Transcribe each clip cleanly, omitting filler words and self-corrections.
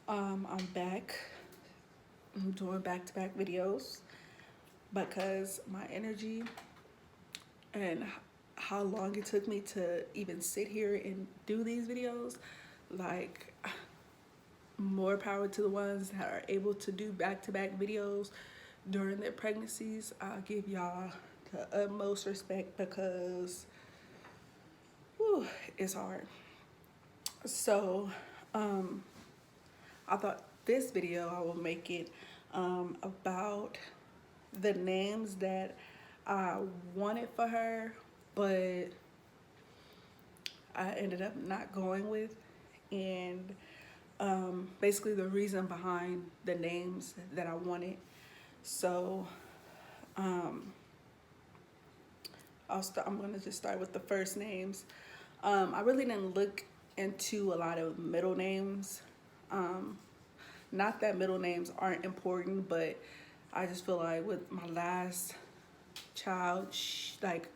I'm back. I'm doing back-to-back videos because my energy and how long it took me to even sit here and do these videos, like more power to the ones that are able to do back-to-back videos during their pregnancies. I'll give y'all the utmost respect because whew, it's hard. So, um, I thought this video I will make it about the names that I wanted for her, but I ended up not going with, and basically the reason behind the names that I wanted. So um, I'm gonna just start with the first names. I really didn't look into a lot of middle names. Um, Not that middle names aren't important, but I just feel like with my last child, like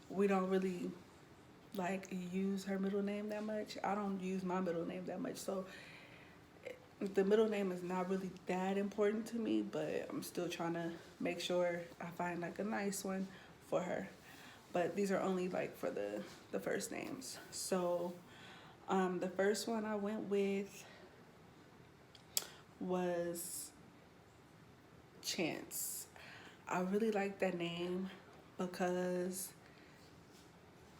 we don't really like use her middle name that much. I don't use my middle name that much, so the middle name is not really that important to me. But I'm still trying to make sure I find like a nice one for her. But these are only like for the first names. So the first one I went with was Chance. I really like that name because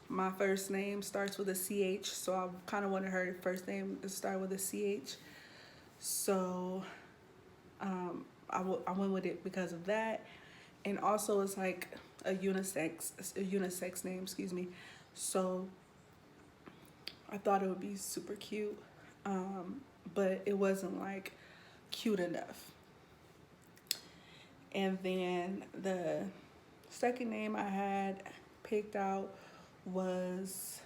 my first name starts with a CH, so I kind of wanted her first name to start with a CH. So I went with it because of that, and also it's like a unisex name, excuse me. So I thought it would be super cute, but it wasn't like cute enough. And then the second name I had picked out was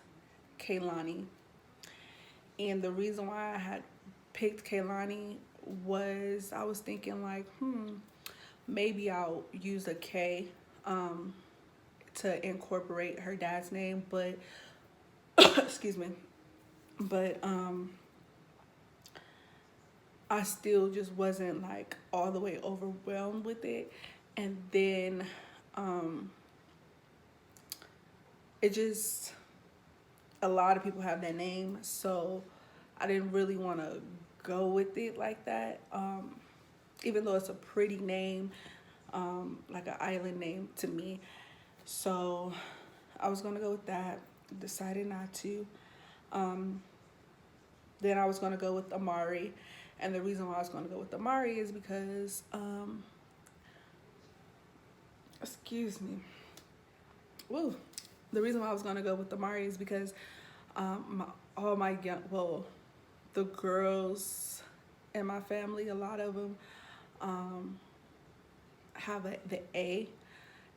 Kaylani. And the reason why I had picked Kaylani was I was thinking like, maybe I'll use a K to incorporate her dad's name, but excuse me, but I still just wasn't like all the way overwhelmed with it. And then um, it just, a lot of people have that name, so I didn't really want to go with it like that. Even though it's a pretty name, like an island name to me. So I was gonna go with that. Decided not to. Um, then I was gonna go with Amari, and the reason why I was gonna go with Amari is because, excuse me. Woo. The reason why I was gonna go with Amari is because all my young, well, the girls in my family, a lot of them have the A,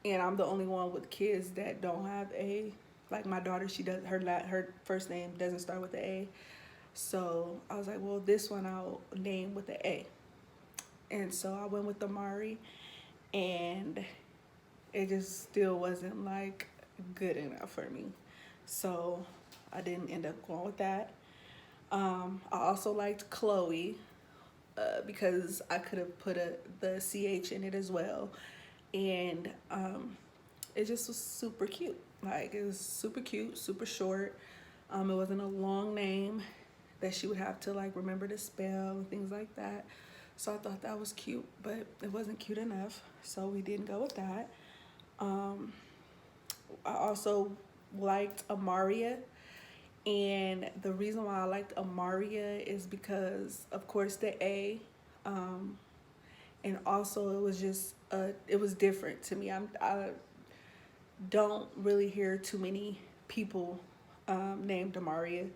and I'm the only one with kids that don't have A. Like my daughter, she does her first name doesn't start with the A. So I was like, well, this one I'll name with the A. And so I went with Amari, and it just still wasn't like good enough for me. So I didn't end up going with that. I also liked Chloe because I could have put the CH in it as well. And it just was super cute. Like it was super cute, super short. It wasn't a long name that she would have to like remember to spell and things like that. So I thought that was cute, but it wasn't cute enough. So we didn't go with that. I also liked Amaria. And the reason why I liked Amaria is because, of course, the A, and also it was just it was different to me. I don't really hear too many people named Amaria,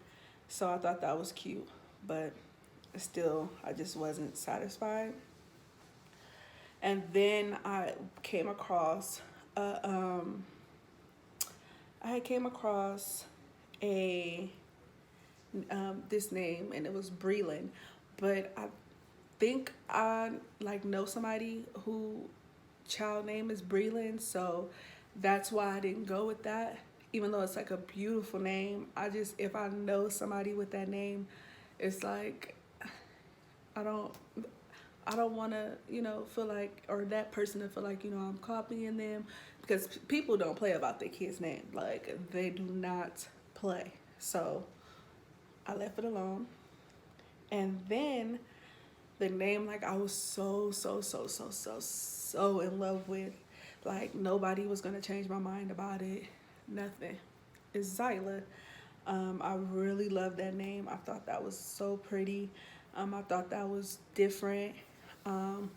so I thought that was cute, but still, I just wasn't satisfied. And then came across, uh, um, I came across a this name, and it was Breland, but I think I like know somebody who child name is Breland, so that's why I didn't go with that. Even though it's like a beautiful name, I just, if I know somebody with that name, it's like I don't I don't want to, feel like, or that person to feel like, I'm copying them, because people don't play about their kid's name. Like, they do not play. So I left it alone. And then the name, like, I was so in love with. Like, nobody was going to change my mind about it. Nothing. It's Zyla. I really love that name. I thought that was so pretty. I thought that was different. Um,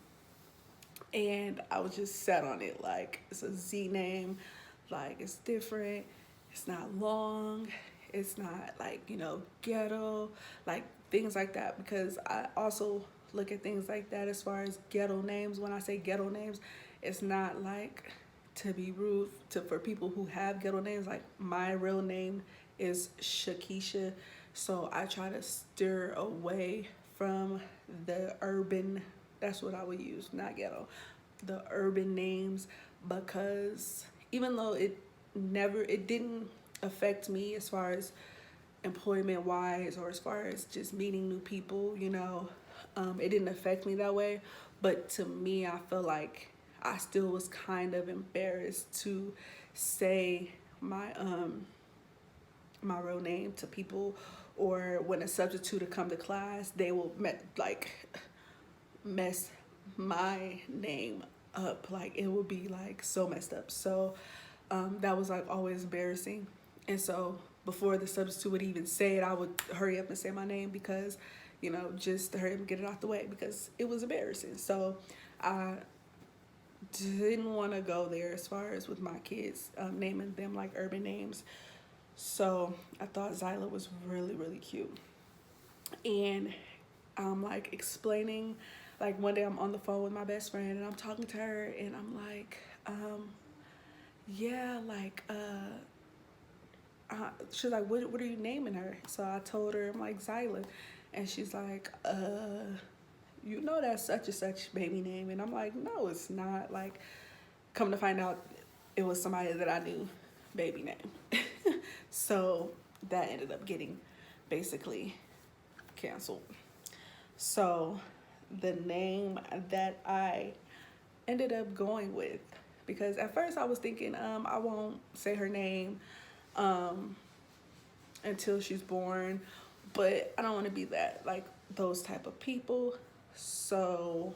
and I was just set on it. Like, it's a Z name, like, it's different, it's not long, it's not like, ghetto, like things like that. Because I also look at things like that as far as ghetto names. When I say ghetto names, it's not like to be rude to for people who have ghetto names. Like, my real name is Shakisha, so I try to steer away from the urban, that's what I would use, not ghetto, the urban names. Because even though it didn't affect me as far as employment wise, or as far as just meeting new people, it didn't affect me that way. But to me, I feel like I still was kind of embarrassed to say my real name to people. Or when a substitute would come to class, they will mess my name up. Like, it would be like so messed up. So that was like always embarrassing. And so before the substitute would even say it, I would hurry up and say my name, because just to hurry up and get it out the way, because it was embarrassing. So I didn't want to go there as far as with my kids, naming them like urban names. So I thought Zyla was really, really cute. And I'm like explaining, like, one day I'm on the phone with my best friend and I'm talking to her, and I'm like, yeah, like, she's like, what are you naming her? So I told her, I'm like, Zyla. And she's like, that's such and such baby name. And I'm like, no, it's not. Like, come to find out, it was somebody that I knew baby name. So that ended up getting basically canceled. So the name that I ended up going with, because at first I was thinking, I won't say her name until she's born, but I don't want to be that, like, those type of people. So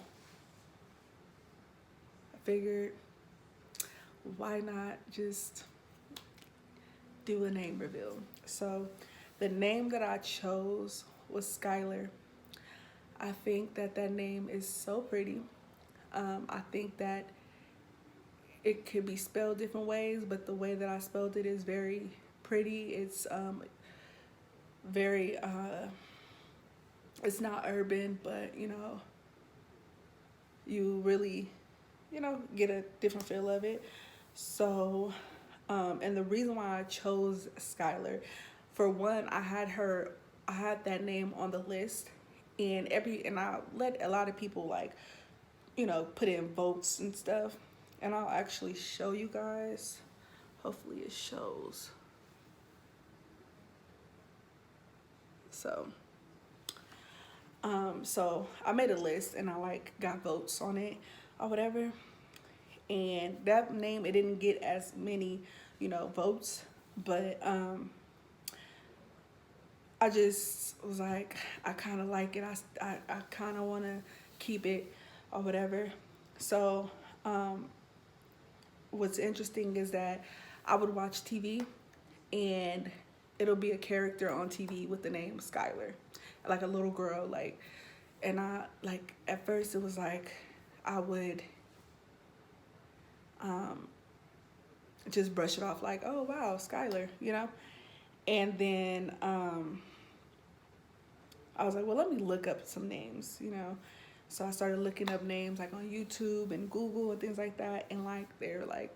I figured, why not just do a name reveal? So the name that I chose was Skylar. I think that name is so pretty. I think that it could be spelled different ways, but the way that I spelled it is very pretty. It's very it's not urban, but you really get a different feel of it. So and the reason why I chose Skylar, for one, I had that name on the list, and I let a lot of people, like, put in votes and stuff. And I'll actually show you guys. Hopefully it shows. So so I made a list and I like got votes on it or whatever. And that name, it didn't get as many, votes, but I just was like, I kind of like it. I kind of want to keep it or whatever. So what's interesting is that I would watch TV and it'll be a character on TV with the name Skylar, like a little girl, like, and I, like, at first it was like I would just brush it off like, oh wow, Skylar, and then I was like, well, let me look up some names, So I started looking up names like on YouTube and Google and things like that, and like they're like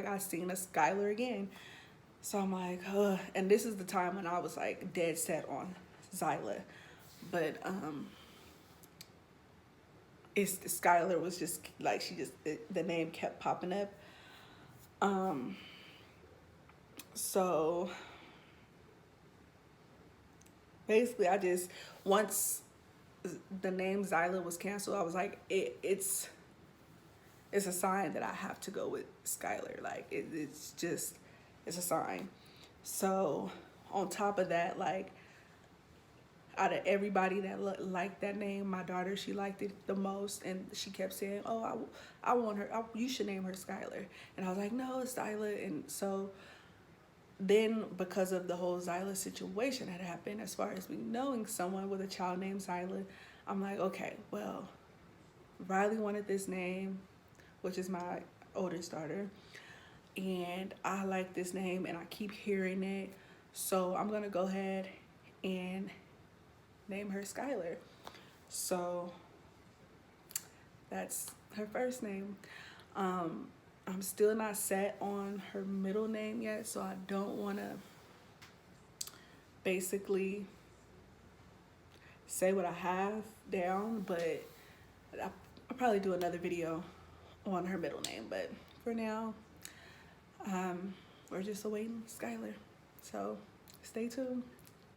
I seen a Skylar again. So I'm like, ugh. And this is the time when I was like dead set on Zyla, but it's Skylar was just like, the name kept popping up. So basically, I just, once the name Zyla was canceled, I was like, it's a sign that I have to go with Skylar. Like it's just, it's a sign. So on top of that, like out of everybody that liked that name, my daughter, she liked it the most, and she kept saying, "Oh, I want her. You should name her Skylar." And I was like, "No, it's Zyla." And so then, because of the whole Zyla situation that happened, as far as me knowing someone with a child named Zyla, I'm like, okay, well, Riley wanted this name, which is my oldest daughter, and I like this name, and I keep hearing it, so I'm gonna go ahead and name her Skylar. So that's her first name. I'm still not set on her middle name yet, so I don't want to basically say what I have down, but I'll probably do another video on her middle name. But for now, we're just awaiting Skylar. So stay tuned.